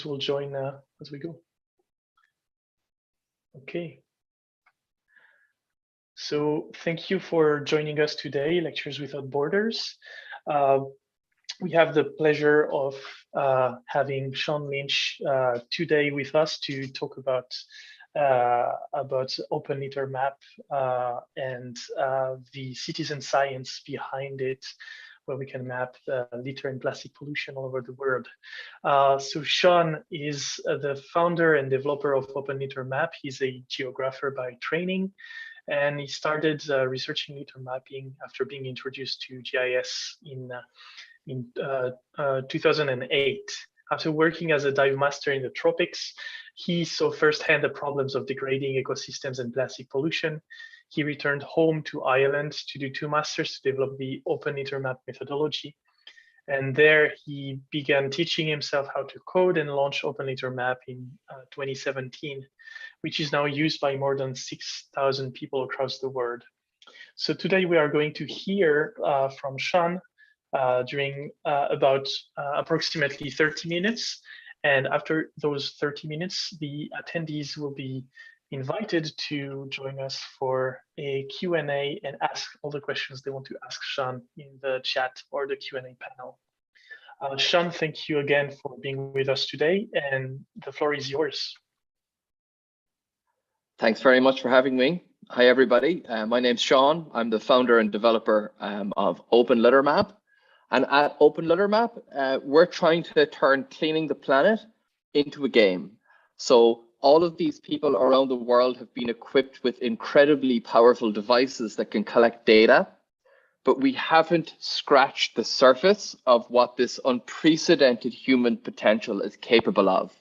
will join as we go. Okay. So thank you for joining us today, Lectures Without Borders. We have the pleasure of having Seán Lynch today with us to talk about OpenLitterMap and the citizen science behind it, where we can map litter and plastic pollution all over the world. So Seán is the founder and developer of OpenLitterMap. He's a geographer by training, and he started researching litter mapping after being introduced to GIS in 2008. After working as a dive master in the tropics, he saw firsthand the problems of degrading ecosystems and plastic pollution. He returned home to Ireland to do 2 masters to develop the OpenLitterMap methodology. And there he began teaching himself how to code and launch OpenLitterMap in 2017, which is now used by more than 6,000 people across the world. So today we are going to hear from Seán during about approximately 30 minutes. And after those 30 minutes, the attendees will be invited to join us for a Q&A and ask all the questions they want to ask Seán in the chat or the Q&A panel. Seán, thank you again for being with us today, and the floor is yours. Thanks very much for having me. Hi, everybody. My name's Seán. I'm the founder and developer of OpenLitterMap. And at OpenLitterMap, we're trying to turn cleaning the planet into a game. So all of these people around the world have been equipped with incredibly powerful devices that can collect data, but we haven't scratched the surface of what this unprecedented human potential is capable of.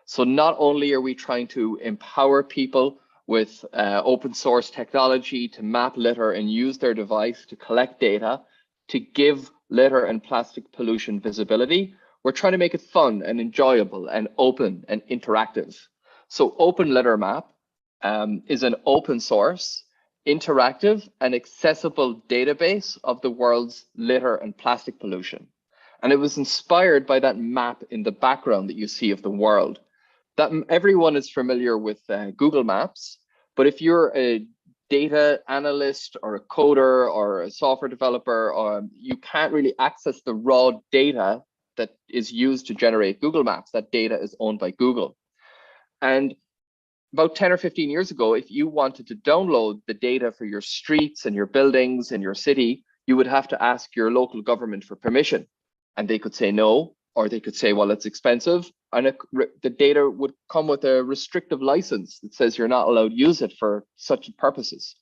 So not only are we trying to empower people with open source technology to map litter and use their device to collect data, to give litter and plastic pollution visibility, we're trying to make it fun and enjoyable and open and interactive. So OpenLitterMap is an open source, interactive and accessible database of the world's litter and plastic pollution. And it was inspired by that map in the background that you see of the world. That everyone is familiar with Google Maps, but if you're a data analyst or a coder or a software developer, you can't really access the raw data that is used to generate Google Maps. That data is owned by Google. And about 10 or 15 years ago, if you wanted to download the data for your streets and your buildings and your city, you would have to ask your local government for permission. And they could say no, or they could say, well, it's expensive. And the data would come with a restrictive license that says you're not allowed to use it for such purposes.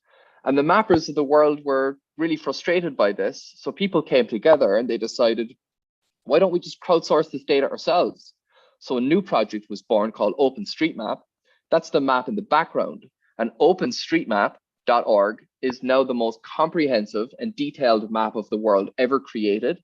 And the mappers of the world were really frustrated by this. So people came together and they decided, why don't we just crowdsource this data ourselves? So a new project was born called OpenStreetMap. That's the map in the background. And OpenStreetMap.org is now the most comprehensive and detailed map of the world ever created.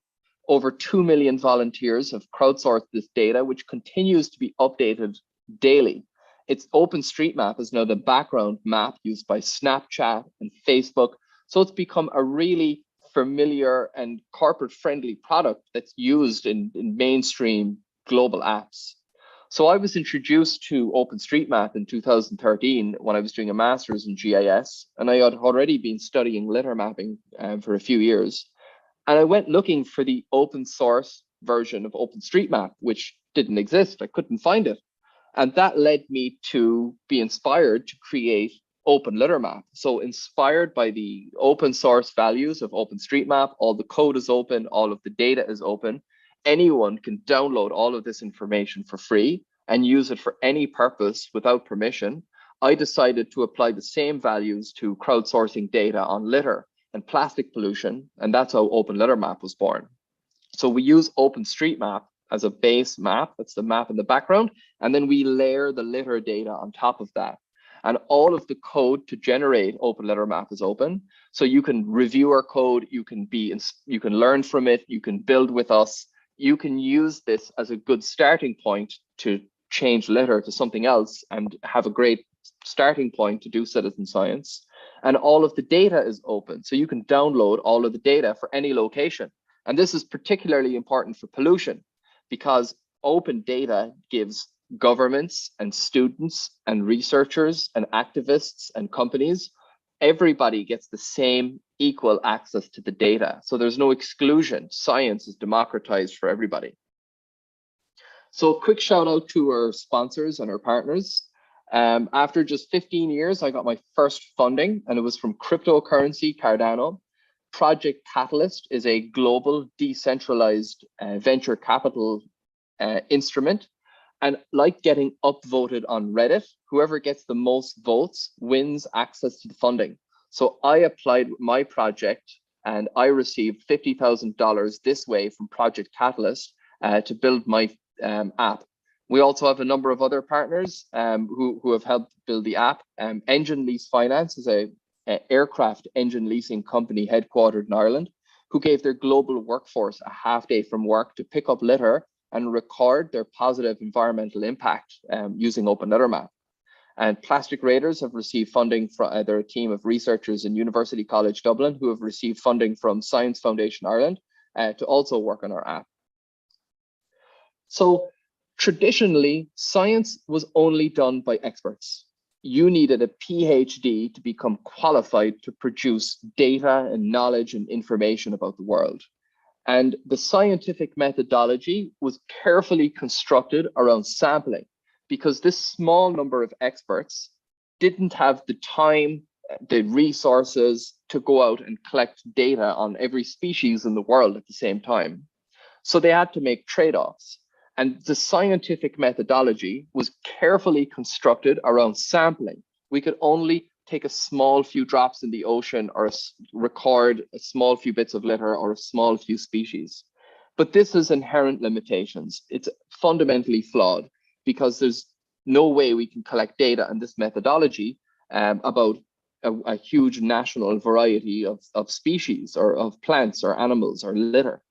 Over 2 million volunteers have crowdsourced this data, which continues to be updated daily. Its OpenStreetMap is now the background map used by Snapchat and Facebook. So it's become a really familiar and corporate-friendly product that's used in mainstream global apps. So I was introduced to OpenStreetMap in 2013 when I was doing a master's in GIS, and I had already been studying litter mapping for a few years. And I went looking for the open source version of OpenStreetMap, which didn't exist. I couldn't find it. And that led me to be inspired to create OpenLitterMap. So inspired by the open source values of OpenStreetMap, all the code is open, all of the data is open. Anyone can download all of this information for free and use it for any purpose without permission. I decided to apply the same values to crowdsourcing data on litter and plastic pollution, and that's how OpenLitterMap was born. So we use OpenStreetMap as a base map, that's the map in the background, and then we layer the litter data on top of that. And all of the code to generate OpenLitterMap is open, so you can review our code, you can learn from it, you can build with us, you can use this as a good starting point to change litter to something else and have a great starting point to do citizen science. And all of the data is open, so you can download all of the data for any location. And this is particularly important for pollution, because open data gives governments and students and researchers and activists and companies, everybody gets the same equal access to the data. So there's no exclusion. Science is democratized for everybody. So a quick shout out to our sponsors and our partners. After just 15 years, I got my first funding, and it was from cryptocurrency Cardano. Project Catalyst is a global decentralized venture capital instrument. And like getting upvoted on Reddit, whoever gets the most votes wins access to the funding. So I applied with my project and I received $50,000 this way from Project Catalyst to build my app. We also have a number of other partners who have helped build the app. Engine Lease Finance is a aircraft engine leasing company headquartered in Ireland, who gave their global workforce a half day from work to pick up litter and record their positive environmental impact using OpenLitterMap. And Plastic Raiders have received funding from they're a team of researchers in University College Dublin who have received funding from Science Foundation Ireland to also work on our app. So traditionally, science was only done by experts. You needed a PhD to become qualified to produce data and knowledge and information about the world. And the scientific methodology was carefully constructed around sampling, because this small number of experts didn't have the time, the resources to go out and collect data on every species in the world at the same time. So they had to make trade-offs. And the scientific methodology was carefully constructed around sampling. We could only take a small few drops in the ocean or record a small few bits of litter or a small few species. But this has inherent limitations. It's fundamentally flawed because there's no way we can collect data on this methodology about a huge national variety of species or of plants or animals or litter.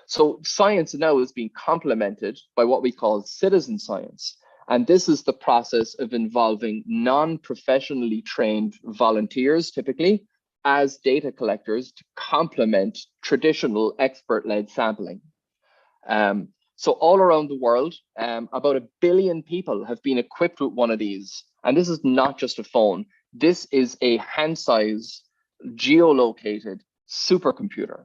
So science now is being complemented by what we call citizen science. And this is the process of involving non-professionally trained volunteers, typically, as data collectors to complement traditional expert-led sampling. So all around the world, about 1 billion people have been equipped with one of these. And this is not just a phone. This is a hand-size, geolocated supercomputer.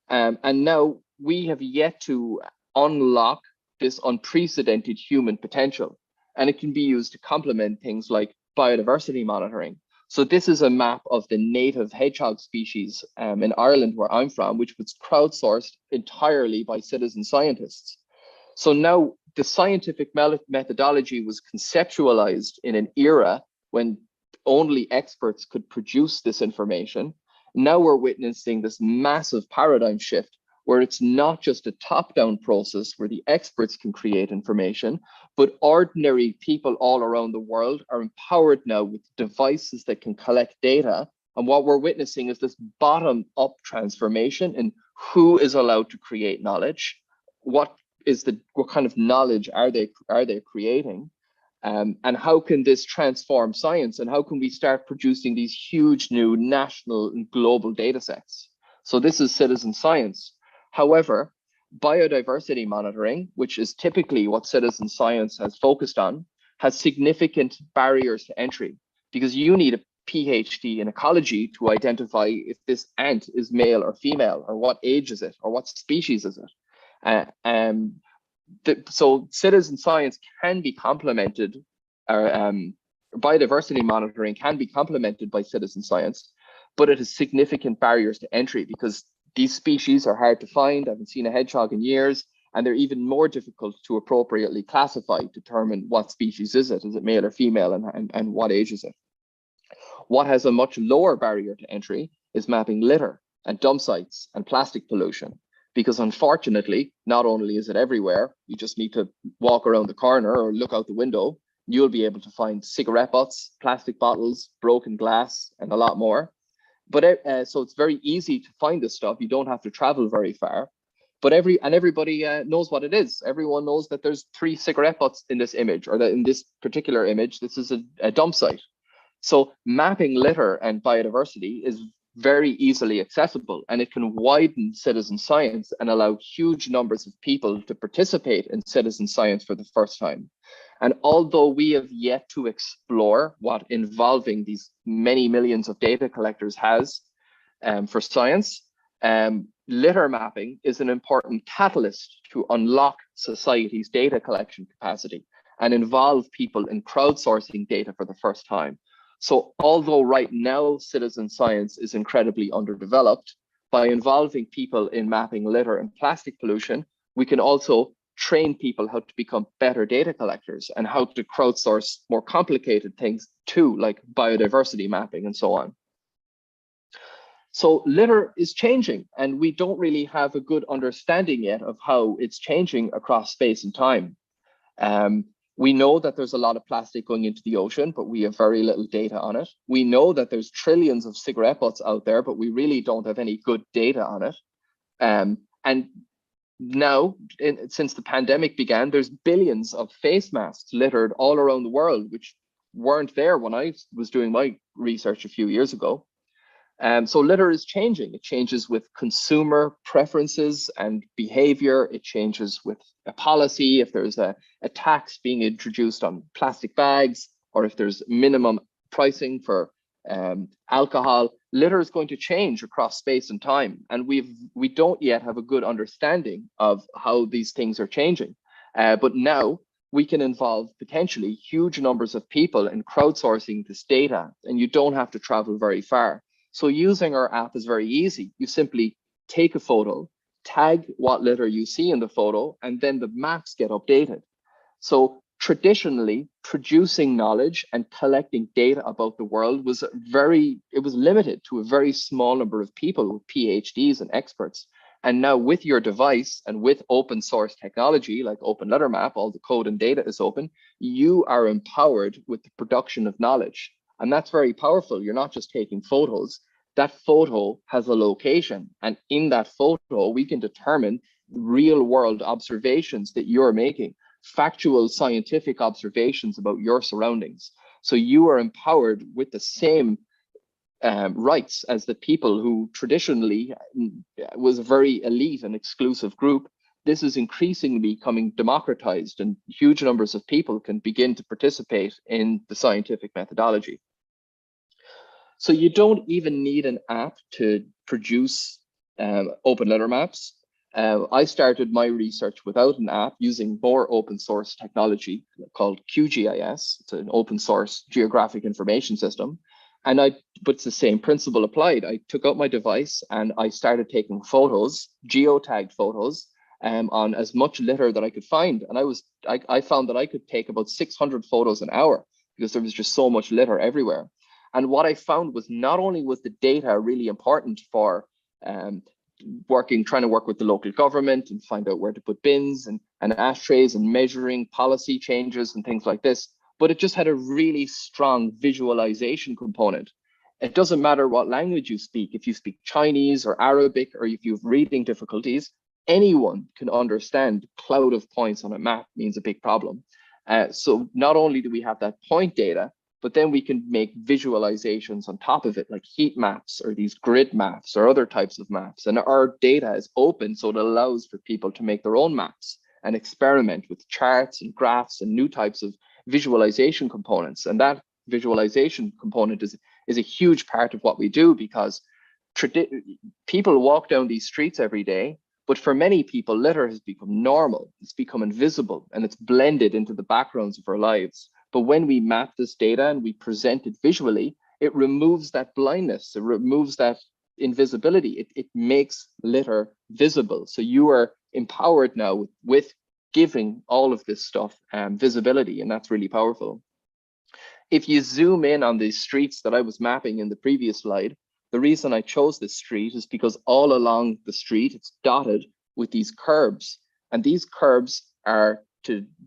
And now we have yet to unlock this unprecedented human potential, and it can be used to complement things like biodiversity monitoring. So this is a map of the native hedgehog species in Ireland, where I'm from, which was crowdsourced entirely by citizen scientists. So now the scientific methodology was conceptualized in an era when only experts could produce this information. Now we're witnessing this massive paradigm shift where it's not just a top-down process where the experts can create information, but ordinary people all around the world are empowered now with devices that can collect data. And what we're witnessing is this bottom-up transformation in who is allowed to create knowledge, what kind of knowledge are they creating, and how can this transform science, and how can we start producing these huge new national and global data sets? So this is citizen science. However, biodiversity monitoring, which is typically what citizen science has focused on, has significant barriers to entry, because you need a PhD in ecology to identify if this ant is male or female, or what age is it, or what species is it. So citizen science can be complemented, or biodiversity monitoring can be complemented by citizen science, but it has significant barriers to entry because these species are hard to find. I haven't seen a hedgehog in years, and they're even more difficult to appropriately classify, determine what species is it male or female, and what age is it. What has a much lower barrier to entry is mapping litter and dump sites and plastic pollution, because unfortunately, not only is it everywhere, you just need to walk around the corner or look out the window, you'll be able to find cigarette butts, plastic bottles, broken glass, and a lot more. But so it's very easy to find this stuff. You don't have to travel very far. But everybody knows what it is. Everyone knows that there's 3 cigarette butts in this image, or that in this particular image, this is a dump site. So mapping litter and biodiversity is very easily accessible, and it can widen citizen science and allow huge numbers of people to participate in citizen science for the first time. And although we have yet to explore what involving these many millions of data collectors has for science, litter mapping is an important catalyst to unlock society's data collection capacity and involve people in crowdsourcing data for the first time. So although right now citizen science is incredibly underdeveloped, by involving people in mapping litter and plastic pollution, we can also train people how to become better data collectors and how to crowdsource more complicated things too, like biodiversity mapping and so on. So litter is changing, and we don't really have a good understanding yet of how it's changing across space and time. We know that there's a lot of plastic going into the ocean, but we have very little data on it. We know that there's trillions of cigarette butts out there, but we really don't have any good data on it. And now, since the pandemic began, there's billions of face masks littered all around the world, which weren't there when I was doing my research a few years ago. So litter is changing. It changes with consumer preferences and behavior. It changes with a policy. If there's a tax being introduced on plastic bags, or if there's minimum pricing for alcohol, litter is going to change across space and time. And we don't yet have a good understanding of how these things are changing. But now we can involve potentially huge numbers of people in crowdsourcing this data, and you don't have to travel very far. So using our app is very easy. You simply take a photo, tag what litter you see in the photo, and then the maps get updated. So traditionally, producing knowledge and collecting data about the world was limited to a very small number of people with PhDs and experts. And now with your device and with open source technology like OpenLitterMap, all the code and data is open, you are empowered with the production of knowledge. And that's very powerful. You're not just taking photos. That photo has a location. And in that photo, we can determine real world observations that you're making, factual scientific observations about your surroundings. So you are empowered with the same rights as the people who traditionally was a very elite and exclusive group. This is increasingly becoming democratized, and huge numbers of people can begin to participate in the scientific methodology. So you don't even need an app to produce open litter maps. I started my research without an app, using more open source technology called QGIS. It's an open source geographic information system. But it's the same principle applied. I took out my device and I started taking photos, geotagged photos, on as much litter that I could find. And I found that I could take about 600 photos an hour because there was just so much litter everywhere. And what I found was not only was the data really important for trying to work with the local government and find out where to put bins and ashtrays and measuring policy changes and things like this, but it just had a really strong visualization component. It doesn't matter what language you speak. If you speak Chinese or Arabic, or if you have reading difficulties, anyone can understand cloud of points on a map means a big problem. So not only do we have that point data, but then we can make visualizations on top of it, like heat maps or these grid maps or other types of maps. And our data is open, so it allows for people to make their own maps and experiment with charts and graphs and new types of visualization components. And that visualization component is a huge part of what we do, because people walk down these streets every day, but for many people, litter has become normal. It's become invisible, and it's blended into the backgrounds of our lives. But when we map this data and we present it visually, it removes that blindness, it removes that invisibility. It makes litter visible. So you are empowered now with giving all of this stuff visibility, and that's really powerful. If you zoom in on these streets that I was mapping in the previous slide, the reason I chose this street is because all along the street, it's dotted with these curbs, and these curbs are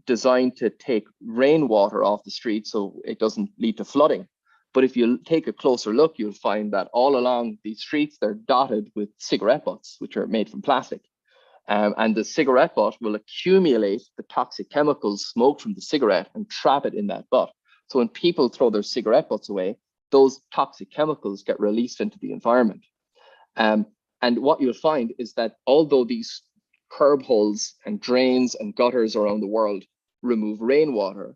designed to take rainwater off the street so it doesn't lead to flooding. But if you take a closer look, you'll find that all along these streets, they're dotted with cigarette butts, which are made from plastic. And the cigarette butt will accumulate the toxic chemicals smoked from the cigarette and trap it in that butt. So when people throw their cigarette butts away, those toxic chemicals get released into the environment. And what you'll find is that although these curb holes and drains and gutters around the world remove rainwater,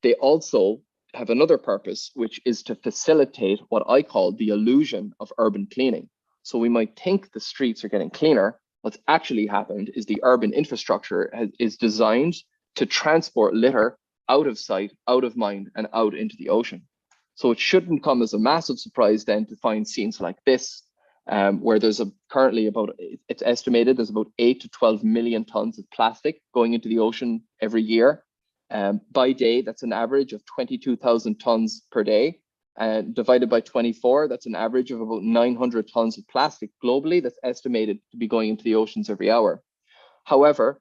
they also have another purpose, which is to facilitate what I call the illusion of urban cleaning. So we might think the streets are getting cleaner. What's actually happened is the urban infrastructure is designed to transport litter out of sight, out of mind, and out into the ocean. So it shouldn't come as a massive surprise then to find scenes like this, where there's currently about, it's estimated there's about 8 to 12 million tons of plastic going into the ocean every year. By day, that's an average of 22,000 tons per day. And divided by 24, that's an average of about 900 tons of plastic globally that's estimated to be going into the oceans every hour. However,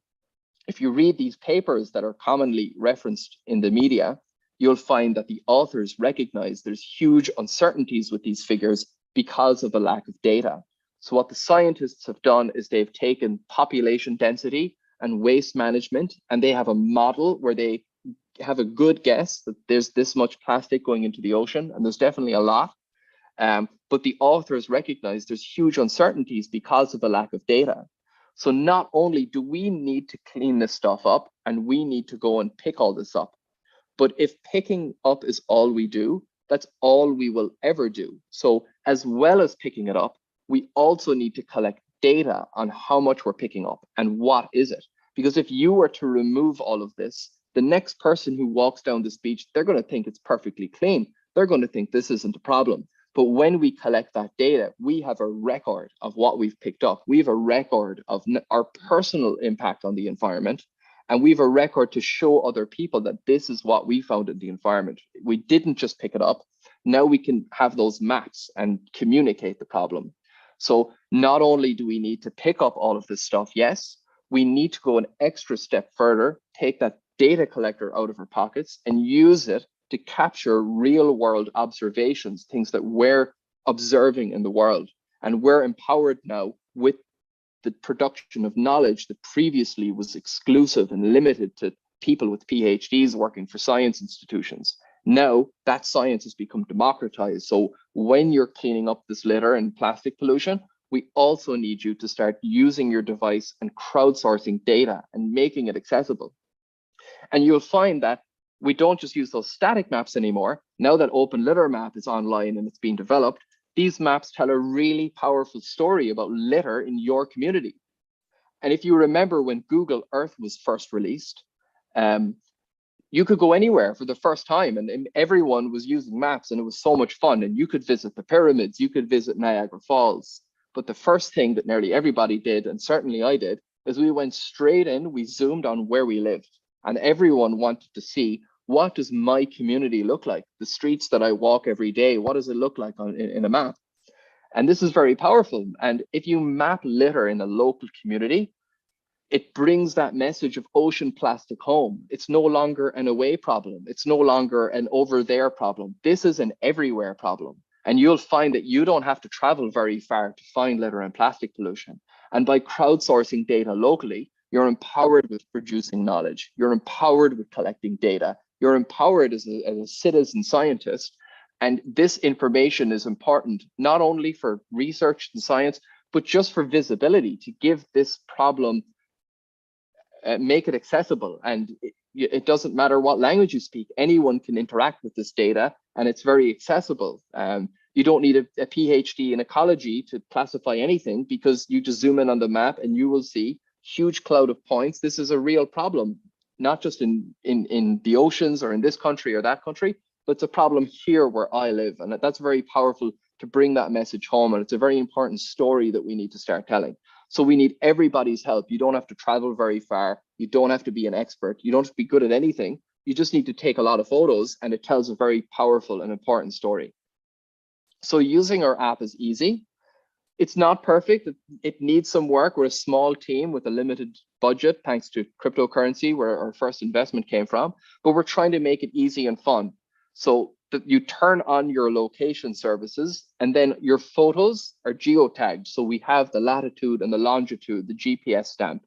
if you read these papers that are commonly referenced in the media, you'll find that the authors recognize there's huge uncertainties with these figures because of a lack of data. So what the scientists have done is they've taken population density and waste management, and they have a model where they have a good guess that there's this much plastic going into the ocean, and there's definitely a lot. But the authors recognize there's huge uncertainties because of a lack of data. So not only do we need to clean this stuff up and we need to go and pick all this up, but if picking up is all we do, that's all we will ever do. So as well as picking it up, we also need to collect data on how much we're picking up and what is it. Because if you were to remove all of this, the next person who walks down this beach, they're going to think it's perfectly clean. They're going to think this isn't a problem. But when we collect that data, we have a record of what we've picked up. We have a record of our personal impact on the environment. And we have a record to show other people that this is what we found in the environment. We didn't just pick it up. Now we can have those maps and communicate the problem. So not only do we need to pick up all of this stuff, yes, we need to go an extra step further, take that data collector out of our pockets and use it to capture real world observations, things that we're observing in the world. And we're empowered now with the production of knowledge that previously was exclusive and limited to people with PhDs working for science institutions. Now that science has become democratized. So when you're cleaning up this litter and plastic pollution, we also need you to start using your device and crowdsourcing data and making it accessible. And you'll find that we don't just use those static maps anymore. Now that OpenLitterMap is online and it's being developed, these maps tell a really powerful story about litter in your community. And if you remember when Google Earth was first released, you could go anywhere for the first time and everyone was using maps and it was so much fun. And you could visit the pyramids, you could visit Niagara Falls. But the first thing that nearly everybody did, and certainly I did, is we went straight in, we zoomed on where we lived. And everyone wanted to see, what does my community look like? The streets that I walk every day, what does it look like in a map? And this is very powerful. And if you map litter in a local community, it brings that message of ocean plastic home. It's no longer an away problem. It's no longer an over there problem. This is an everywhere problem. And you'll find that you don't have to travel very far to find litter and plastic pollution. And by crowdsourcing data locally, you're empowered with producing knowledge. You're empowered with collecting data. You're empowered as a citizen scientist. And this information is important, not only for research and science, but just for visibility, to give this problem, make it accessible. And it doesn't matter what language you speak, anyone can interact with this data and it's very accessible. You don't need a PhD in ecology to classify anything, because you just zoom in on the map and you will see huge cloud of points. This is a real problem, not just in the oceans or in this country or that country, but it's a problem here where I live. And that's very powerful to bring that message home. And it's a very important story that we need to start telling. So we need everybody's help. You don't have to travel very far. You don't have to be an expert. You don't have to be good at anything. You just need to take a lot of photos and it tells a very powerful and important story. So using our app is easy. It's not perfect. It needs some work. We're a small team with a limited budget, thanks to cryptocurrency, where our first investment came from, but we're trying to make it easy and fun. So that you turn on your location services and then your photos are geotagged. So we have the latitude and the longitude, the GPS stamp.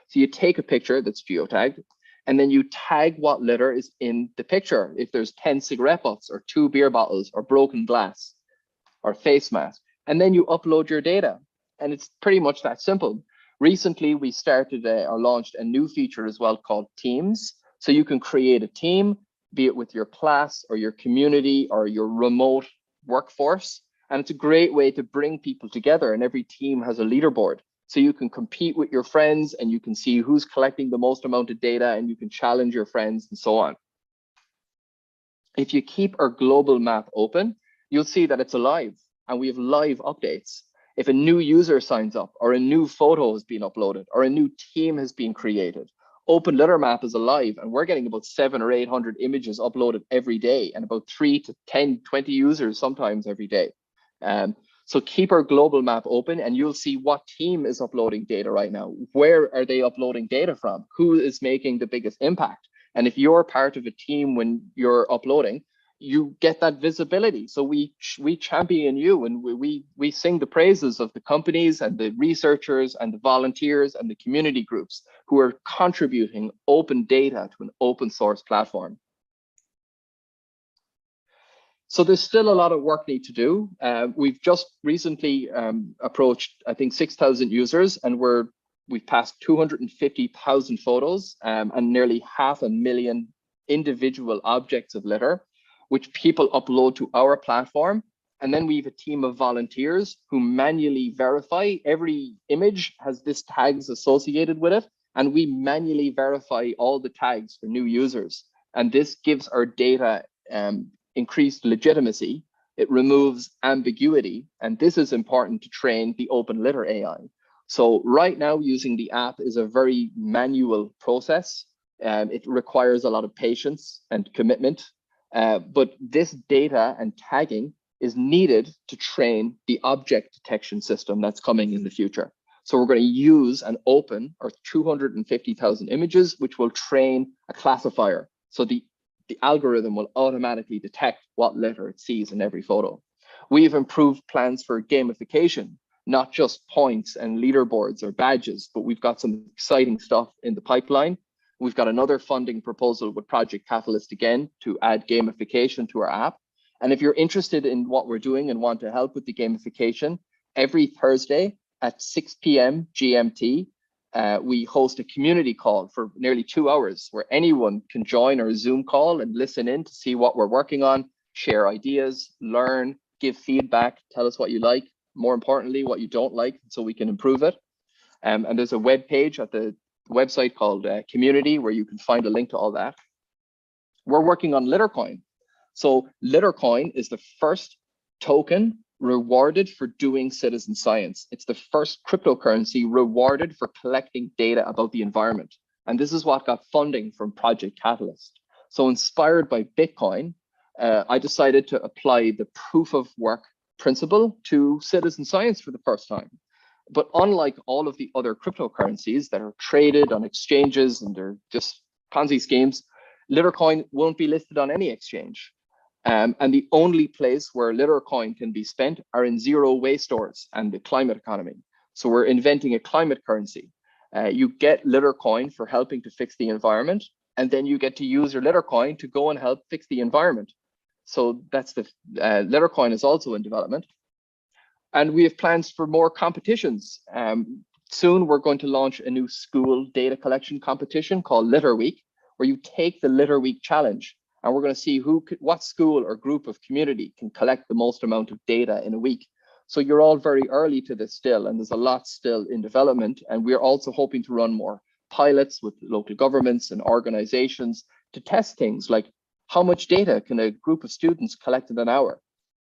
So you take a picture that's geotagged, And then you tag what litter is in the picture. If there's 10 cigarette butts or 2 beer bottles or broken glass or face mask, and then you upload your data. And it's pretty much that simple. Recently, we started or launched a new feature as well called Teams. So you can create a team, be it with your class or your community or your remote workforce. And it's a great way to bring people together, and every team has a leaderboard. So you can compete with your friends and you can see who's collecting the most amount of data, and you can challenge your friends and so on. If you keep our global map open, you'll see that it's alive and we have live updates. If a new user signs up or a new photo has been uploaded or a new team has been created, OpenLitterMap is alive, and we're getting about 700 or 800 images uploaded every day and about 3 to 10, 20 users sometimes every day. So keep our global map open and you'll see what team is uploading data right now. Where are they uploading data from? Who is making the biggest impact? And if you're part of a team when you're uploading, you get that visibility. So we champion you, and we sing the praises of the companies and the researchers and the volunteers and the community groups who are contributing open data to an open source platform. So there's still a lot of work need to do. We've just recently approached, I think, 6,000 users, and we've passed 250,000 photos and nearly 500,000 individual objects of litter, which people upload to our platform. And then we have a team of volunteers who manually verify. Every image has this tags associated with it, and we manually verify all the tags for new users. And this gives our data increased legitimacy. It removes ambiguity, and this is important to train the OpenLitter AI. So right now, using the app is a very manual process. It requires a lot of patience and commitment, but this data and tagging is needed to train the object detection system that's coming in the future. So we're going to use and open our 250,000 images, which will train a classifier. So the algorithm will automatically detect what litter it sees in every photo. We've improved plans for gamification, not just points and leaderboards or badges, but we've got some exciting stuff in the pipeline. We've got another funding proposal with Project Catalyst again to add gamification to our app. And if you're interested in what we're doing and want to help with the gamification, every Thursday at 6 p.m. GMT, we host a community call for nearly 2 hours where anyone can join our Zoom call and listen in to see what we're working on, share ideas, learn, give feedback, tell us what you like, more importantly, what you don't like, so we can improve it. And there's a web page at the website called Community where you can find a link to all that. We're working on Littercoin. So Littercoin is the first token rewarded for doing citizen science. It's the first cryptocurrency rewarded for collecting data about the environment. And this is what got funding from Project Catalyst. So inspired by Bitcoin, I decided to apply the proof of work principle to citizen science for the first time. But unlike all of the other cryptocurrencies that are traded on exchanges and they're just Ponzi schemes, Littercoin won't be listed on any exchange. And the only place where Littercoin can be spent are in zero waste stores and the climate economy. So we're inventing a climate currency. You get Littercoin for helping to fix the environment, and then you get to use your Littercoin to go and help fix the environment. So that's the Littercoin is also in development. And we have plans for more competitions. Soon we're going to launch a new school data collection competition called Litter Week, where you take the Litter Week challenge. And we're going to see what school or group of community can collect the most amount of data in a week. So you're all very early to this still, and there's a lot still in development. And we're also hoping to run more pilots with local governments and organizations to test things like how much data can a group of students collect in an hour?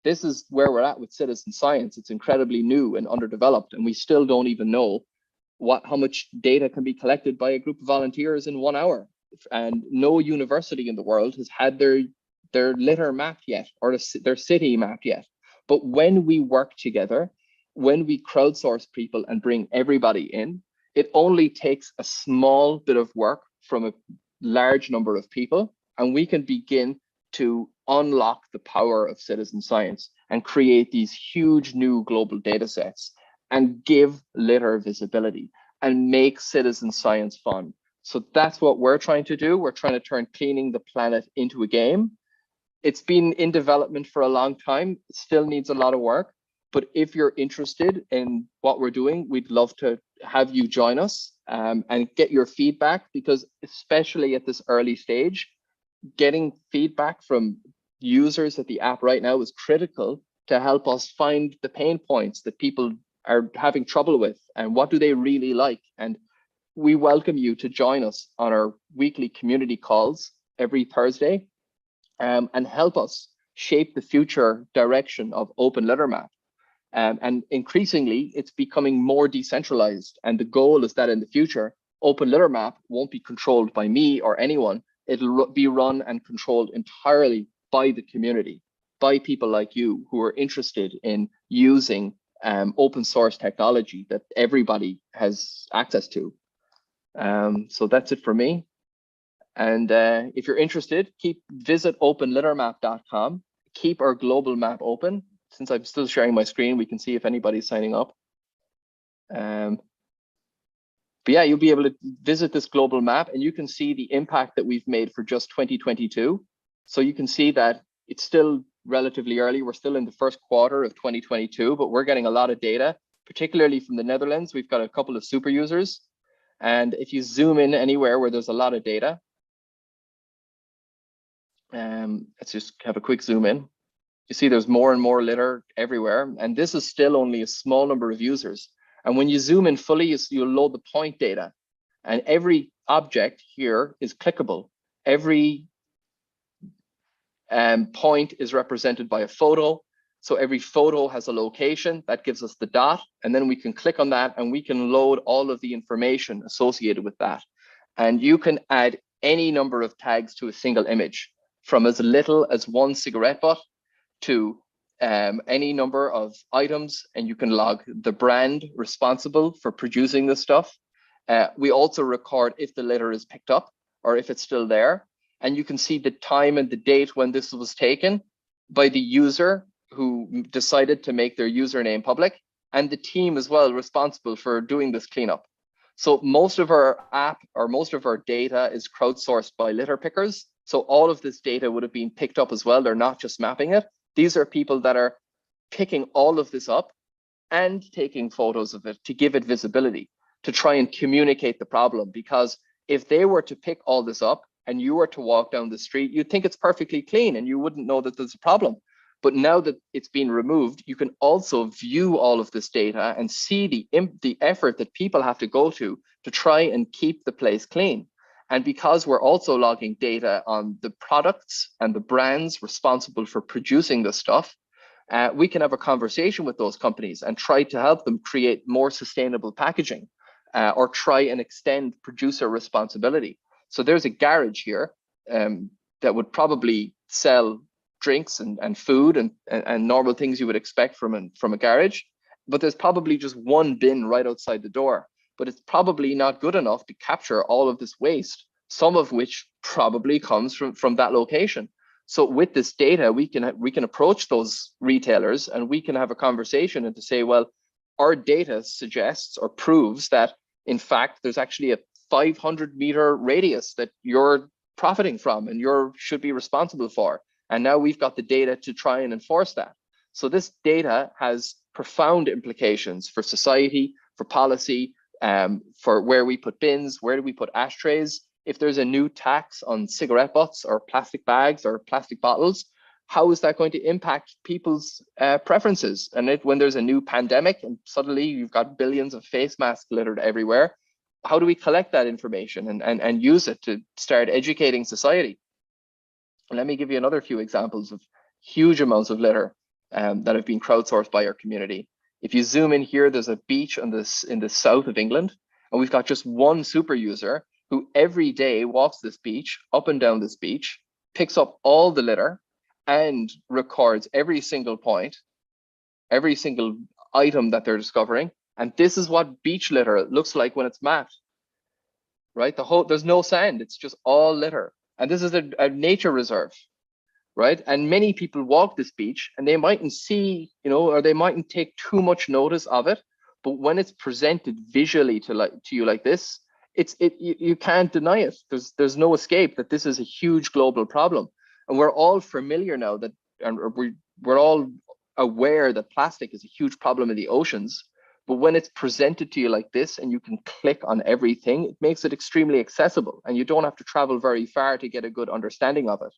This is where we're at with citizen science. It's incredibly new and underdeveloped, and we still don't even know how much data can be collected by a group of volunteers in 1 hour. And no university in the world has had their litter mapped yet, or their city mapped yet. But when we work together, when we crowdsource people and bring everybody in, it only takes a small bit of work from a large number of people, and we can begin to unlock the power of citizen science and create these huge new global data sets and give litter visibility and make citizen science fun. So that's what we're trying to do. We're trying to turn cleaning the planet into a game. It's been in development for a long time. It still needs a lot of work. But if you're interested in what we're doing, we'd love to have you join us and get your feedback, because especially at this early stage, getting feedback from users at the app right now is critical to help us find the pain points that people are having trouble with and what do they really like. And we welcome you to join us on our weekly community calls every Thursday and help us shape the future direction of OpenLitterMap. And increasingly, it's becoming more decentralized. And the goal is that in the future, OpenLitterMap won't be controlled by me or anyone. It'll be run and controlled entirely by the community, by people like you who are interested in using open source technology that everybody has access to. So that's it for me. And if you're interested, visit openlittermap.com. Keep our global map open. Since I'm still sharing my screen, we can see if anybody's signing up. But yeah, you'll be able to visit this global map and you can see the impact that we've made for just 2022. So you can see that it's still relatively early. We're still in the first quarter of 2022, but we're getting a lot of data, particularly from the Netherlands. We've got a couple of super users. And if you zoom in anywhere where there's a lot of data, let's just have a quick zoom in. You see there's more and more litter everywhere. And this is still only a small number of users. And when you zoom in fully, you'll load the point data. And every object here is clickable. Every point is represented by a photo. So every photo has a location that gives us the dot. And then we can click on that and we can load all of the information associated with that. And you can add any number of tags to a single image, from as little as one cigarette butt to any number of items, and you can log the brand responsible for producing this stuff. We also record if the litter is picked up or if it's still there. And you can see the time and the date when this was taken by the user who decided to make their username public, and the team as well responsible for doing this cleanup. So most of our app or most of our data is crowdsourced by litter pickers. So all of this data would have been picked up as well. They're not just mapping it. These are people that are picking all of this up and taking photos of it to give it visibility, to try and communicate the problem. Because if they were to pick all this up and you were to walk down the street, you'd think it's perfectly clean and you wouldn't know that there's a problem. But now that it's been removed, you can also view all of this data and see the effort that people have to go to try and keep the place clean. And because we're also logging data on the products and the brands responsible for producing this stuff, we can have a conversation with those companies and try to help them create more sustainable packaging or try and extend producer responsibility. So there's a garage here that would probably sell drinks and food and normal things you would expect from a garage, but there's probably just one bin right outside the door. But it's probably not good enough to capture all of this waste, some of which probably comes from that location. So with this data, we can approach those retailers and we can have a conversation and to say, well, our data suggests or proves that in fact there's actually a 500-meter radius that you're profiting from and you should be responsible for. And now we've got the data to try and enforce that. So this data has profound implications for society, for policy, for where we put bins, where do we put ashtrays. If there's a new tax on cigarette butts or plastic bags or plastic bottles, how is that going to impact people's preferences? And when there's a new pandemic and suddenly you've got billions of face masks littered everywhere, how do we collect that information and use it to start educating society? And let me give you another few examples of huge amounts of litter that have been crowdsourced by our community. If you zoom in here, there's a beach in the south of England, and we've got just one super user who every day walks this beach, up and down this beach, picks up all the litter and records every single point, every single item that they're discovering. And this is what beach litter looks like when it's mapped, right? There's no sand, it's just all litter. And this is a nature reserve, right? And many people walk this beach and they mightn't see, or they mightn't take too much notice of it. But when it's presented visually to you like this, You can't deny it. There's no escape that this is a huge global problem, and we're all familiar now that, and we're all aware that plastic is a huge problem in the oceans. But when it's presented to you like this and you can click on everything, it makes it extremely accessible, and you don't have to travel very far to get a good understanding of it.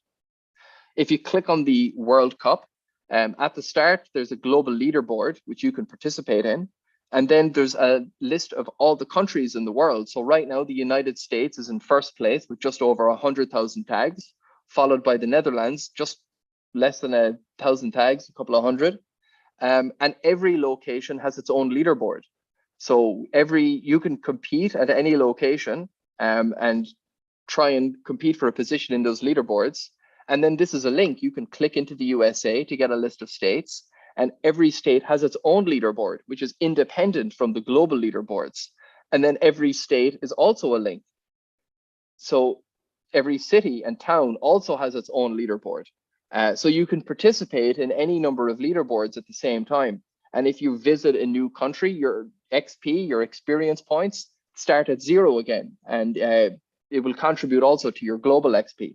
If you click on the World Cup, at the start, there's a global leaderboard which you can participate in. And then there's a list of all the countries in the world. So right now, the United States is in first place with just over 100,000 tags, followed by the Netherlands, just less than 1,000 tags, a couple of hundred. And every location has its own leaderboard. So you can compete at any location and try and compete for a position in those leaderboards. And then this is a link. You can click into the USA to get a list of states. And every state has its own leaderboard, which is independent from the global leaderboards. And then every state is also a link. So every city and town also has its own leaderboard. So you can participate in any number of leaderboards at the same time. And if you visit a new country, your XP, your experience points, start at 0 again. And it will contribute also to your global XP.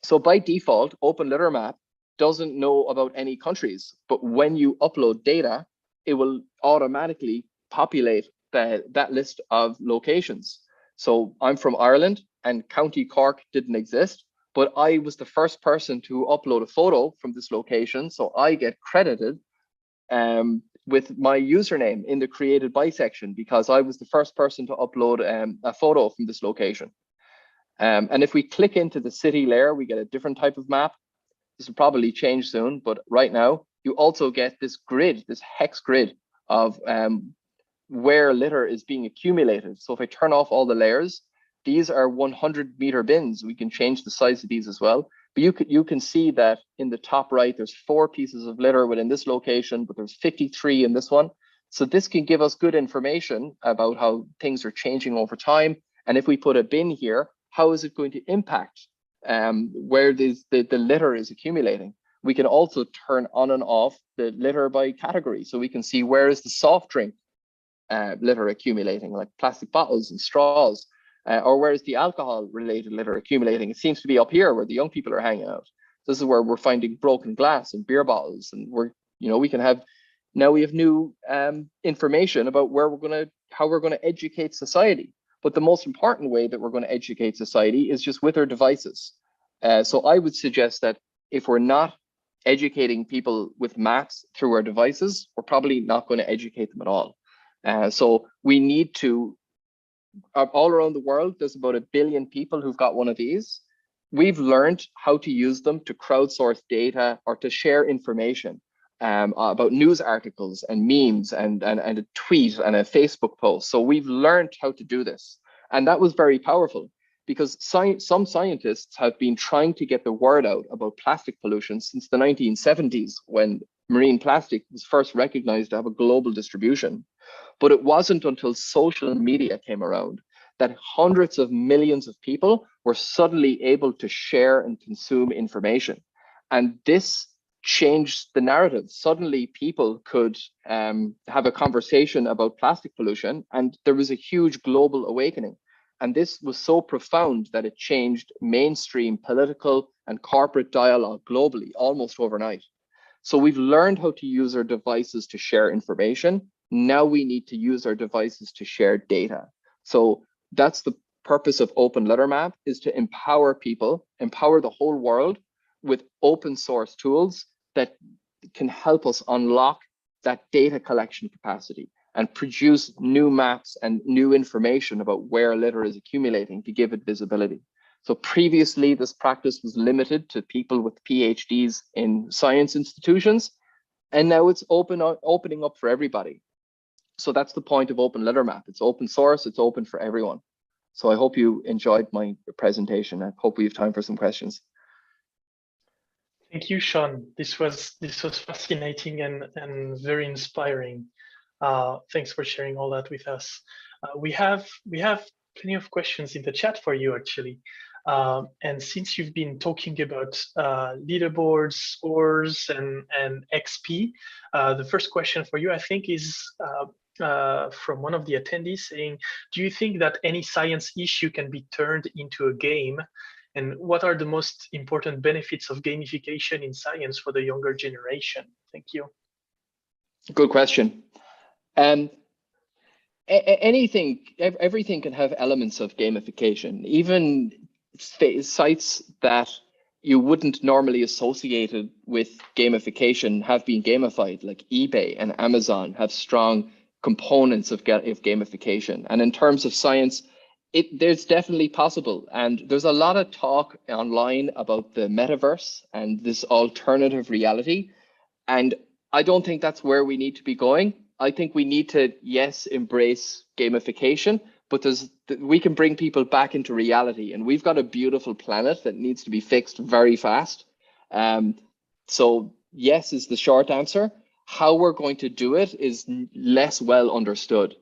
So by default, OpenLitterMap doesn't know about any countries, but when you upload data, it will automatically populate that list of locations. So I'm from Ireland and County Cork didn't exist, but I was the first person to upload a photo from this location. So I get credited with my username in the created by section because I was the first person to upload a photo from this location. And if we click into the city layer, we get a different type of map. This will probably change soon, but right now you also get this grid, this hex grid of where litter is being accumulated. So if I turn off all the layers, these are 100-meter bins. We can change the size of these as well. But you can see that in the top right, there's 4 pieces of litter within this location, but there's 53 in this one. So this can give us good information about how things are changing over time. And if we put a bin here, how is it going to impact where the litter is accumulating? We can also turn on and off the litter by category. So we can see where is the soft drink litter accumulating, like plastic bottles and straws, or where is the alcohol related litter accumulating? It seems to be up here where the young people are hanging out. This is where we're finding broken glass and beer bottles. And we have new information about how we're gonna educate society. But the most important way that we're going to educate society is just with our devices. So I would suggest that if we're not educating people with maps through our devices, we're probably not going to educate them at all. So we need to, all around the world, there's about 1 billion people who've got one of these. We've learned how to use them to crowdsource data or to share information about news articles and memes and a tweet and a Facebook post. So we've learned how to do this. And that was very powerful because some scientists have been trying to get the word out about plastic pollution since the 1970s when marine plastic was first recognized to have a global distribution. But it wasn't until social media came around that hundreds of millions of people were suddenly able to share and consume information. And this changed the narrative. Suddenly people could have a conversation about plastic pollution, and there was a huge global awakening. And this was so profound that it changed mainstream political and corporate dialogue globally almost overnight. So we've learned how to use our devices to share information. Now we need to use our devices to share data. So that's the purpose of OpenLitterMap, is to empower people, empower the whole world with open source tools that can help us unlock that data collection capacity and produce new maps and new information about where litter is accumulating to give it visibility. So previously, this practice was limited to people with PhDs in science institutions, and now it's opening up for everybody. So that's the point of OpenLitterMap. It's open source, it's open for everyone. So I hope you enjoyed my presentation. I hope we have time for some questions. Thank you, Sean. This was fascinating and very inspiring. Thanks for sharing all that with us. We have plenty of questions in the chat for you, actually. And since you've been talking about leaderboards, scores, and XP, the first question for you, I think, is from one of the attendees saying, do you think that any science issue can be turned into a game? And what are the most important benefits of gamification in science for the younger generation? Thank you. Good question. Everything can have elements of gamification. Even sites that you wouldn't normally associate it with gamification have been gamified, like eBay and Amazon have strong components of gamification. And in terms of science, there's definitely possible. And there's a lot of talk online about the metaverse and this alternative reality. And I don't think that's where we need to be going. I think we need to, yes, embrace gamification, but we can bring people back into reality, and we've got a beautiful planet that needs to be fixed very fast. So yes is the short answer. How we're going to do it is less well understood.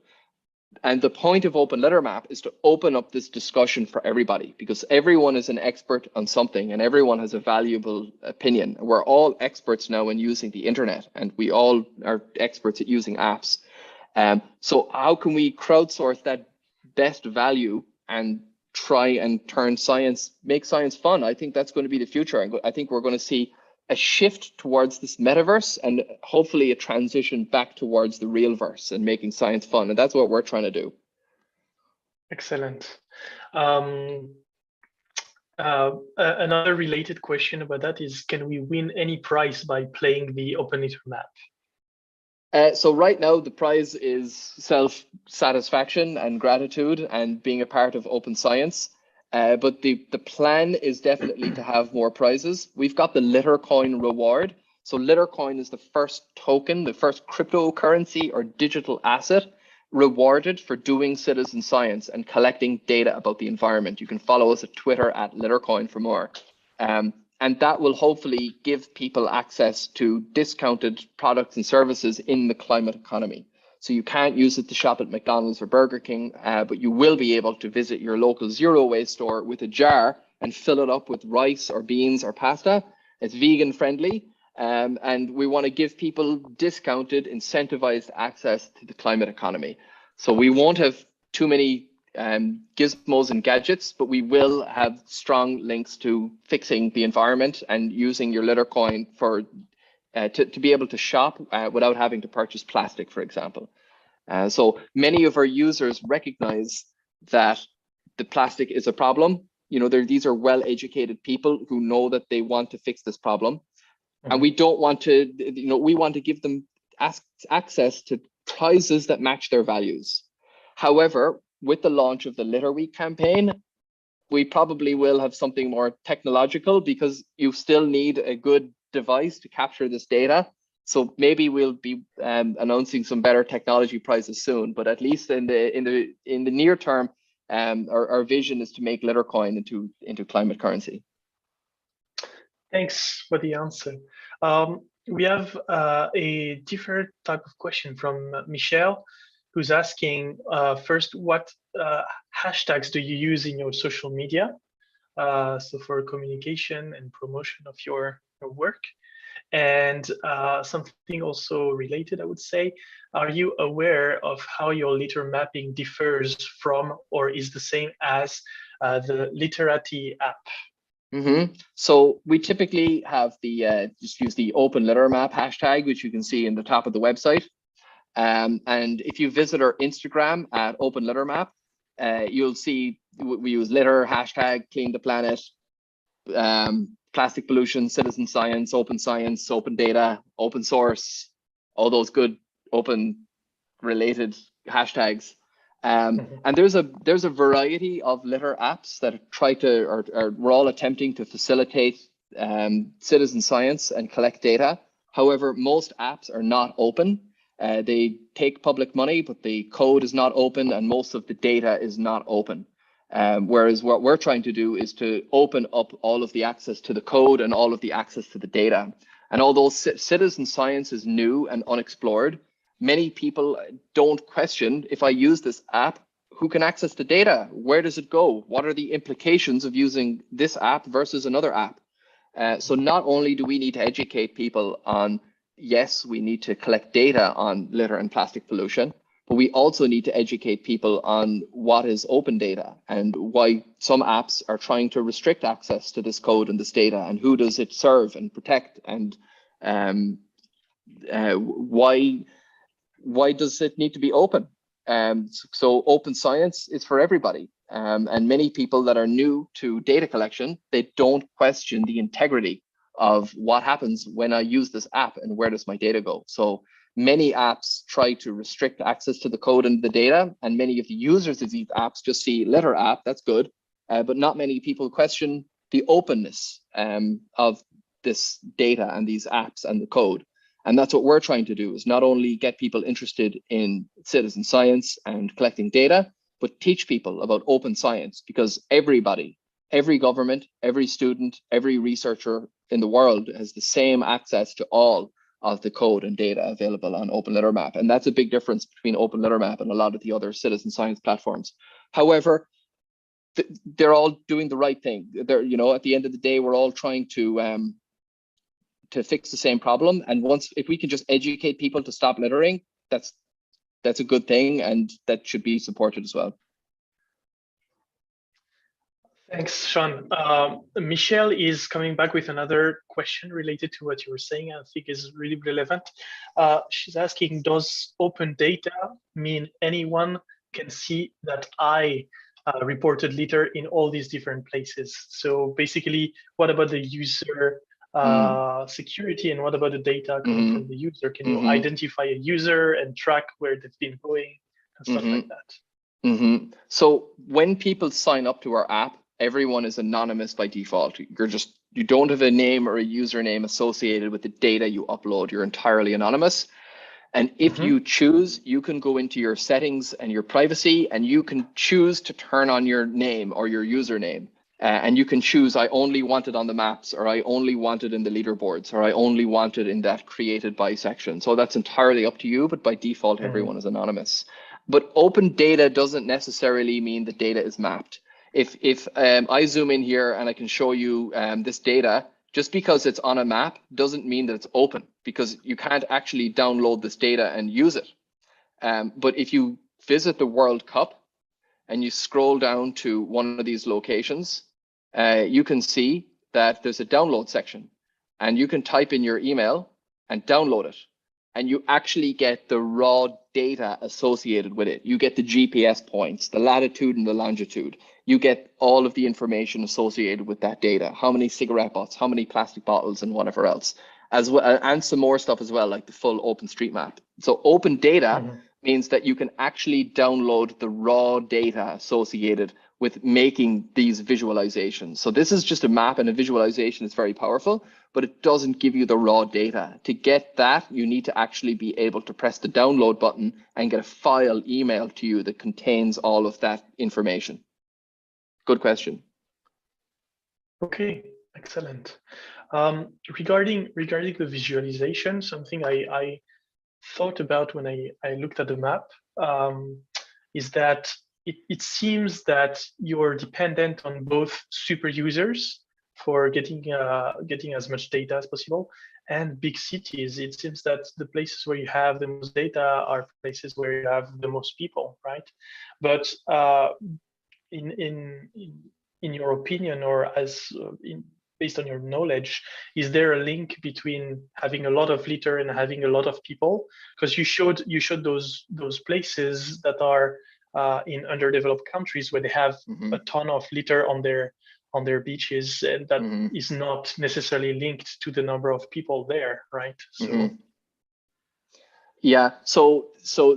And the point of OpenLitterMap is to open up this discussion for everybody, because everyone is an expert on something and everyone has a valuable opinion. We're all experts now in using the internet, and we all are experts at using apps. So how can we crowdsource that best value and try and make science fun? I think that's going to be the future. I think we're going to see a shift towards this metaverse and hopefully a transition back towards the real verse and making science fun. And that's what we're trying to do. Excellent. Another related question about that is, can we win any prize by playing the OpenLitterMap? So right now, the prize is self-satisfaction and gratitude and being a part of open science. But the plan is definitely to have more prizes. We've got the Littercoin reward. So Littercoin is the first token, the first cryptocurrency or digital asset rewarded for doing citizen science and collecting data about the environment. You can follow us at Twitter at Littercoin for more. And that will hopefully give people access to discounted products and services in the climate economy. So you can't use it to shop at McDonald's or Burger King, but you will be able to visit your local zero waste store with a jar and fill it up with rice or beans or pasta. It's vegan friendly. And we want to give people discounted, incentivized access to the climate economy. So we won't have too many gizmos and gadgets, but we will have strong links to fixing the environment and using your Littercoin for to be able to shop without having to purchase plastic, for example. So many of our users recognize that the plastic is a problem. You know, these are well-educated people who know that they want to fix this problem. Mm-hmm. And we don't want to, we want to give them access to prizes that match their values. However, with the launch of the Litter Week campaign, we probably will have something more technological, because you still need a good device to capture this data. So maybe we'll be announcing some better technology prizes soon, but at least in the near term, our vision is to make Littercoin into climate currency. Thanks for the answer. We have a different type of question from Michelle, who's asking, first, what hashtags do you use in your social media? So for communication and promotion of your work. And something also related, I would say, are you aware of how your litter mapping differs from or is the same as the Literati app? Mm-hmm. So we typically have just use the OpenLitterMap hashtag, which you can see in the top of the website. And if you visit our Instagram at OpenLitterMap, you'll see we use litter, hashtag, clean the planet, plastic pollution, citizen science, open data, open source, all those good open related hashtags. And there's a variety of litter apps that try to, or we're all attempting to facilitate citizen science and collect data. However, most apps are not open. They take public money, but the code is not open and most of the data is not open. Whereas what we're trying to do is to open up all of the access to the code and all of the access to the data. And although citizen science is new and unexplored, many people don't question, if I use this app, who can access the data? Where does it go? What are the implications of using this app versus another app? So not only do we need to educate people on, yes, we need to collect data on litter and plastic pollution, But we also need to educate people on what is open data and why some apps are trying to restrict access to this code and this data, and who does it serve and protect, and why does it need to be open? So open science is for everybody. And many people that are new to data collection, they don't question the integrity of what happens when I use this app and where does my data go. So many apps try to restrict access to the code and the data, and many of the users of these apps just see litter app, that's good, but not many people question the openness of this data and these apps and the code. And that's what we're trying to do, is not only get people interested in citizen science and collecting data, but teach people about open science, because everybody, every government, every student, every researcher in the world has the same access to all of the code and data available on OpenLitterMap. And that's a big difference between OpenLitterMap and a lot of the other citizen science platforms. However, they're all doing the right thing. They're, you know, at the end of the day, we're all trying to fix the same problem. And if we can just educate people to stop littering, that's a good thing, and that should be supported as well. Thanks, Sean. Michelle is coming back with another question related to what you were saying. I think is really relevant. She's asking, does open data mean anyone can see that I reported litter in all these different places? So basically, what about the user security, and what about the data coming from the user? Can you identify a user and track where they've been going and stuff like that? So when people sign up to our app, everyone is anonymous by default. You don't have a name or a username associated with the data you upload. You're entirely anonymous. And if you choose, you can go into your settings and your privacy, and you can choose to turn on your name or your username. And you can choose, I only want it on the maps, or I only want it in the leaderboards, or I only want it in that created by section. So that's entirely up to you, but by default, everyone is anonymous. But open data doesn't necessarily mean the data is mapped. If I zoom in here and I can show you this data, just because it's on a map doesn't mean that it's open, because you can't actually download this data and use it. But if you visit the World Cup and you scroll down to one of these locations, you can see that there's a download section, and you can type in your email and download it. And you actually get the raw data associated with it. You get the GPS points, the latitude and the longitude. You get all of the information associated with that data. How many cigarette butts, how many plastic bottles, and whatever else, as well, and some more stuff as well, like the full OpenStreetMap. So open data means that you can actually download the raw data associated with making these visualizations. So this is just a map, and a visualization is very powerful, but it doesn't give you the raw data. To get that, you need to actually be able to press the download button and get a file emailed to you that contains all of that information. Good question. Okay, excellent. Regarding the visualization, something I thought about when I looked at the map is that it seems that you're dependent on both super users for getting as much data as possible, and big cities. It seems that the places where you have the most data are places where you have the most people, right? But in your opinion, or based on your knowledge, is there a link between having a lot of litter and having a lot of people? Because you showed those places that are in underdeveloped countries where they have a ton of litter on their beaches, and that is not necessarily linked to the number of people there, right? So yeah, so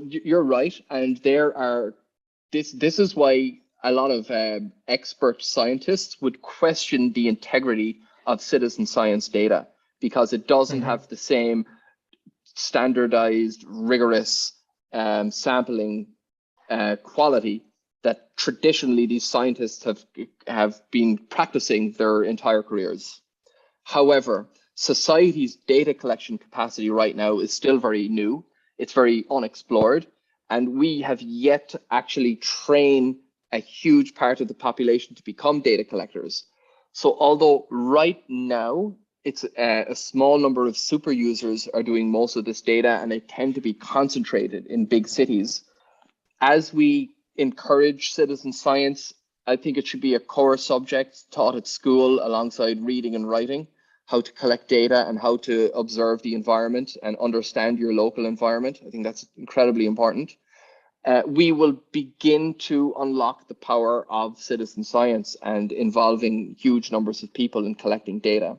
you're right, and there are this is why a lot of expert scientists would question the integrity of citizen science data, because it doesn't have the same standardized, rigorous sampling quality that traditionally these scientists have been practicing their entire careers. However, society's data collection capacity right now is still very new. It's very unexplored, and we have yet to actually train a huge part of the population to become data collectors. So although right now it's a small number of super users are doing most of this data, and they tend to be concentrated in big cities, as we encourage citizen science, I think it should be a core subject taught at school alongside reading and writing, how to collect data and how to observe the environment and understand your local environment. I think that's incredibly important. We will begin to unlock the power of citizen science and involving huge numbers of people in collecting data.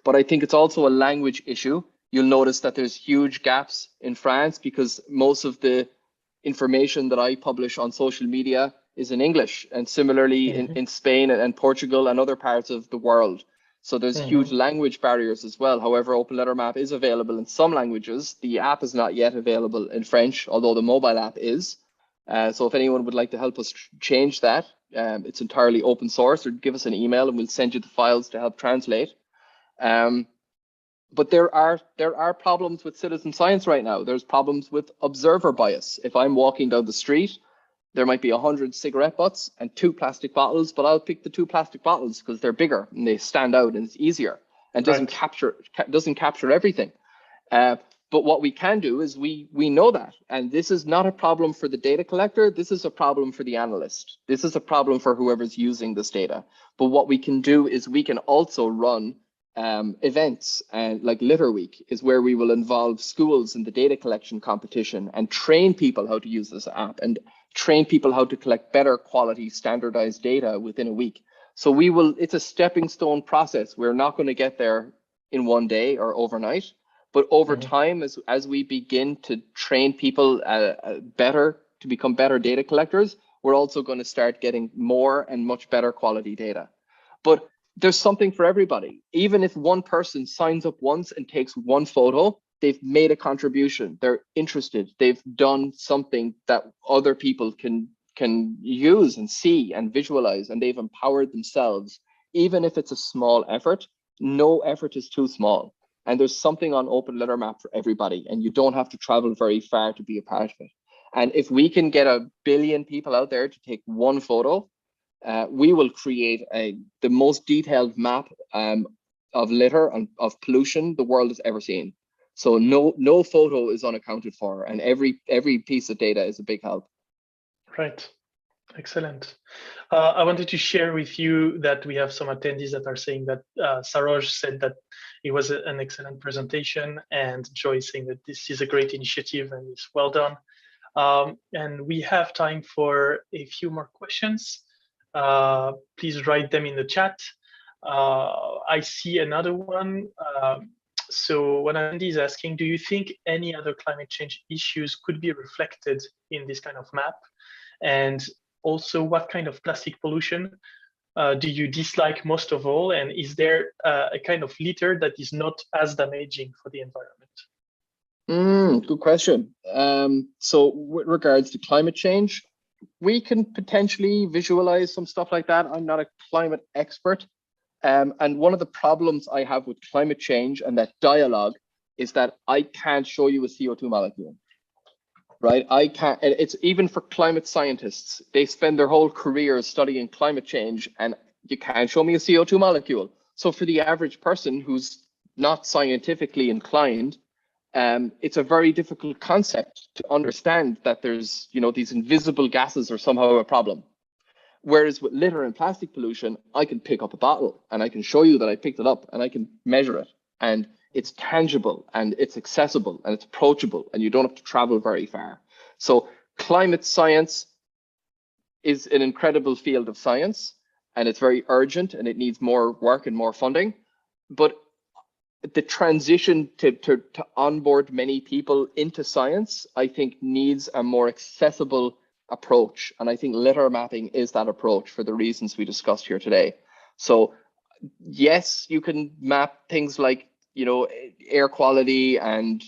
But I think it's also a language issue. You'll notice that there's huge gaps in France because most of the information that I publish on social media is in English, and similarly in Spain and Portugal and other parts of the world. So there's huge language barriers as well. However, OpenLitterMap is available in some languages. The app is not yet available in French, although the mobile app is. So if anyone would like to help us change that, it's entirely open source, or give us an email and we'll send you the files to help translate. But there are problems with citizen science right now. There's problems with observer bias. If I'm walking down the street, there might be 100 cigarette butts and 2 plastic bottles, but I'll pick the 2 plastic bottles because they're bigger and they stand out and it's easier and doesn't capture everything. But what we can do is we know that, and this is not a problem for the data collector. This is a problem for the analyst. This is a problem for whoever's using this data. But what we can do is we can also run events, and like Litter Week is where we will involve schools in the data collection competition and train people how to use this app and train people how to collect better quality standardized data within a week. So it's a stepping stone process. We're not going to get there in one day or overnight, but over time, as we begin to train people better to become better data collectors, we're also going to start getting more and much better quality data. But there's something for everybody. Even if one person signs up once and takes one photo, they've made a contribution. They're interested. They've done something that other people can use and see and visualize, and they've empowered themselves. Even if it's a small effort, no effort is too small. And there's something on OpenLitterMap for everybody, and you don't have to travel very far to be a part of it. And if we can get 1 billion people out there to take one photo, we will create the most detailed map of litter and of pollution the world has ever seen. So no photo is unaccounted for, and every piece of data is a big help. Right. Excellent. I wanted to share with you that we have some attendees that are saying that Saroj said that it was an excellent presentation, and Joy saying that this is a great initiative and it's well done. And we have time for a few more questions. Please write them in the chat. I see another one. So one attendee is asking, do you think any other climate change issues could be reflected in this kind of map? And also, what kind of plastic pollution do you dislike most of all? And is there a kind of litter that is not as damaging for the environment? Good question. So with regards to climate change, we can potentially visualize some stuff like that. I'm not a climate expert. And one of the problems I have with climate change and that dialogue is that I can't show you a CO2 molecule. Right, I can't. It's even for climate scientists. They spend their whole careers studying climate change, and you can't show me a CO2 molecule. So for the average person who's not scientifically inclined, it's a very difficult concept to understand that there's, these invisible gases are somehow a problem. Whereas with litter and plastic pollution, I can pick up a bottle and I can show you that I picked it up and I can measure it. And it's tangible and it's accessible and it's approachable and you don't have to travel very far. So climate science is an incredible field of science, and it's very urgent and it needs more work and more funding. But the transition to onboard many people into science, I think, needs a more accessible approach. And I think litter mapping is that approach for the reasons we discussed here today. So yes, you can map things like air quality and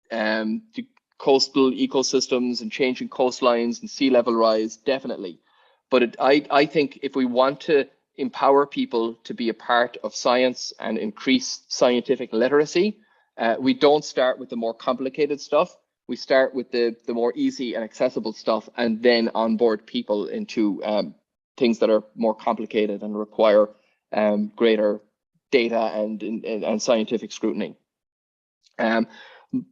the coastal ecosystems and changing coastlines and sea level rise, definitely. But I think if we want to empower people to be a part of science and increase scientific literacy, we don't start with the more complicated stuff. We start with the more easy and accessible stuff, and then onboard people into things that are more complicated and require greater data and scientific scrutiny.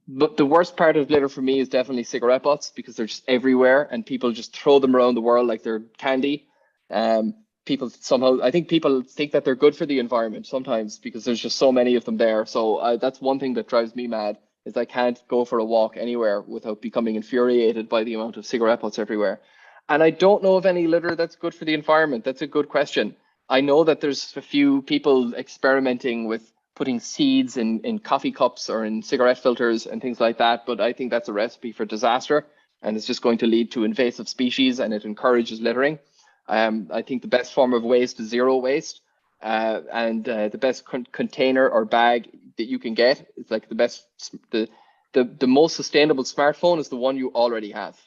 But the worst part of litter for me is definitely cigarette butts, because they're just everywhere and people just throw them around the world like they're candy. People somehow, I think people think that they're good for the environment sometimes because there's just so many of them there. So that's one thing that drives me mad, is I can't go for a walk anywhere without becoming infuriated by the amount of cigarette butts everywhere. And I don't know of any litter that's good for the environment. That's a good question. I know that there's a few people experimenting with putting seeds in coffee cups or in cigarette filters and things like that, but I think that's a recipe for disaster, and it's just going to lead to invasive species, and it encourages littering. I think the best form of waste is zero waste, and the best container or bag that you can get is like the most sustainable smartphone is the one you already have.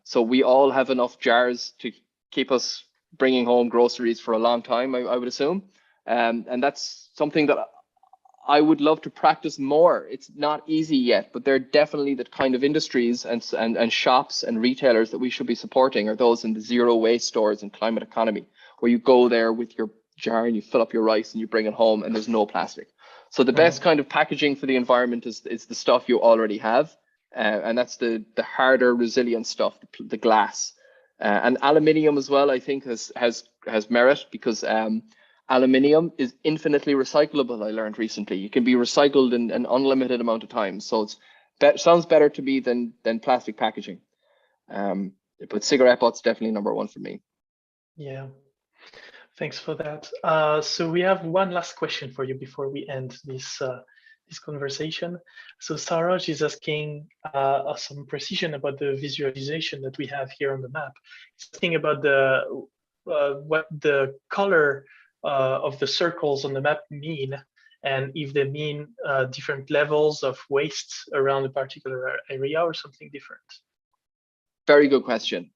So we all have enough jars to keep us bringing home groceries for a long time, I would assume. And that's something that I would love to practice more. It's not easy yet, but they're definitely the kind of industries and shops and retailers that we should be supporting, are those in the zero waste stores and climate economy, where you go there with your jar and you fill up your rice and you bring it home and there's no plastic. So the best kind of packaging for the environment is the stuff you already have. And that's the harder, resilient stuff, the glass. And aluminium as well, I think has merit, because aluminium is infinitely recyclable. I learned recently you can be recycled in an unlimited amount of time. So sounds better to me than plastic packaging. But cigarette butts definitely number one for me. Yeah, thanks for that. So we have one last question for you before we end this conversation. So Saraj is asking some precision about the visualization that we have here on the map. He's asking about what the color of the circles on the map mean, and if they mean different levels of waste around a particular area or something different. Very good question.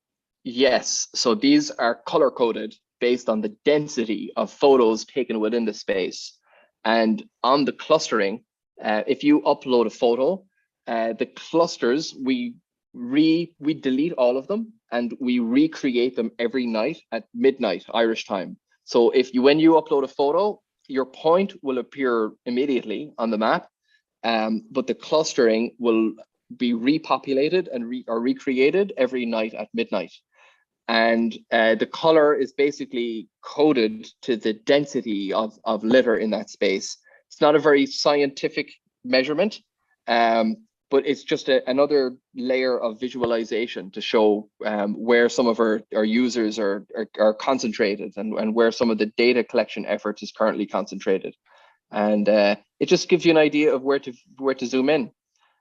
Yes, so these are color coded based on the density of photos taken within the space. And on the clustering, if you upload a photo, the clusters, we delete all of them and we recreate them every night at midnight Irish time. So when you upload a photo, your point will appear immediately on the map, but the clustering will be repopulated and recreated every night at midnight. And the color is basically coded to the density of litter in that space. It's not a very scientific measurement, but it's just another layer of visualization to show where some of our users are concentrated, and where some of the data collection efforts is currently concentrated. And it just gives you an idea of where to zoom in.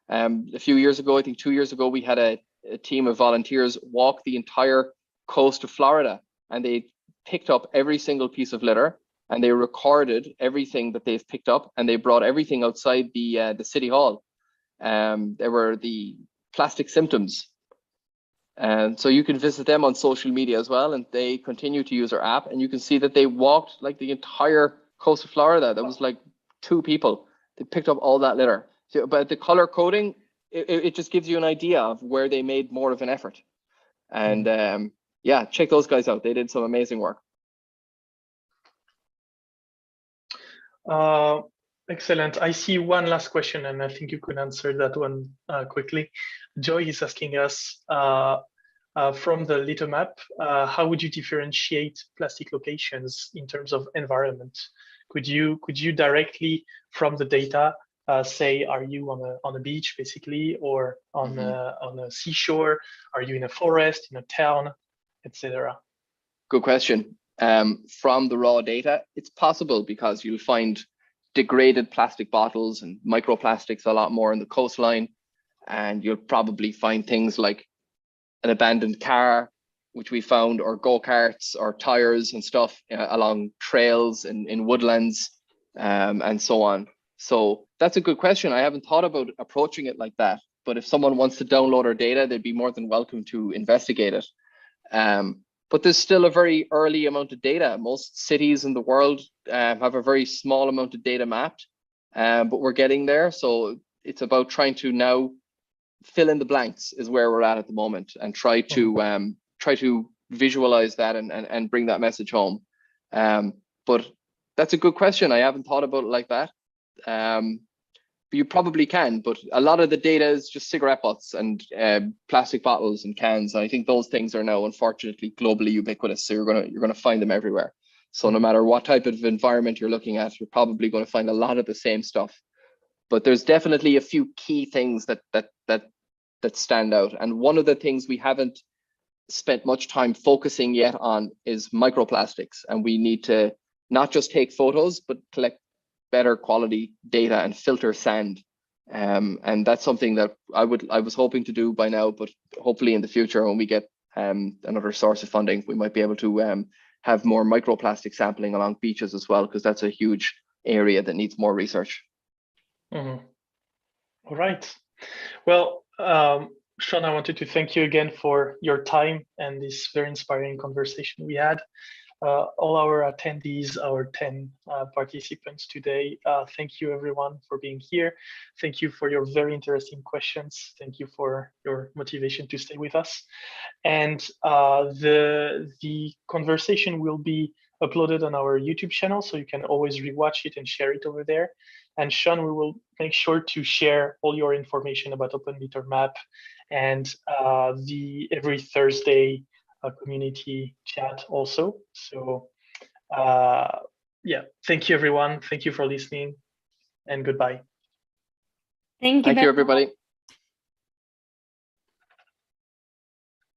A few years ago, I think 2 years ago, we had a team of volunteers walk the entire coast of Florida, and they picked up every single piece of litter, and they recorded everything that they've picked up, and they brought everything outside the city hall. There were the plastic symptoms, and so you can visit them on social media as well, and they continue to use our app, and you can see that they walked like the entire coast of Florida. That was like 2 people. They picked up all that litter. So, but the color coding, it just gives you an idea of where they made more of an effort. And yeah, check those guys out. They did some amazing work. Excellent. I see one last question, and I think you could answer that one quickly. Joy is asking us from the litter map, how would you differentiate plastic locations in terms of environment? Could you directly from the data say, are you on a beach basically, or on a seashore? Are you in a forest, in a town, etc.? Good question. From the raw data, it's possible, because you'll find degraded plastic bottles and microplastics a lot more in the coastline, and you'll probably find things like an abandoned car, which we found, or go-karts or tires and stuff along trails in woodlands, and so on. So that's a good question. I haven't thought about approaching it like that, but if someone wants to download our data, they'd be more than welcome to investigate it. But there's still a very early amount of data. Most cities in the world have a very small amount of data mapped, but we're getting there. So it's about trying to now fill in the blanks is where we're at the moment, and try to visualize that and bring that message home. But that's a good question. I haven't thought about it like that. you probably can, but a lot of the data is just cigarette butts and plastic bottles and cans. And I think those things are now, unfortunately, globally ubiquitous. So you're gonna find them everywhere. So no matter what type of environment you're looking at, you're probably going to find a lot of the same stuff. But there's definitely a few key things that stand out. And one of the things we haven't spent much time focusing yet on is microplastics. And we need to not just take photos, but collect better quality data and filter sand. And that's something that I was hoping to do by now, but hopefully in the future, when we get another source of funding, we might be able to have more microplastic sampling along beaches as well, because that's a huge area that needs more research. Mm-hmm. All right. Well, Seán, I wanted to thank you again for your time and this very inspiring conversation we had. All our attendees, our 10 participants today, thank you everyone for being here. Thank you for your very interesting questions. Thank you for your motivation to stay with us. And the conversation will be uploaded on our YouTube channel, so you can always rewatch it and share it over there. And Seán, we will make sure to share all your information about OpenLitterMap and the every Thursday community chat also. So yeah, thank you everyone. Thank you for listening, and goodbye. Thank you everybody.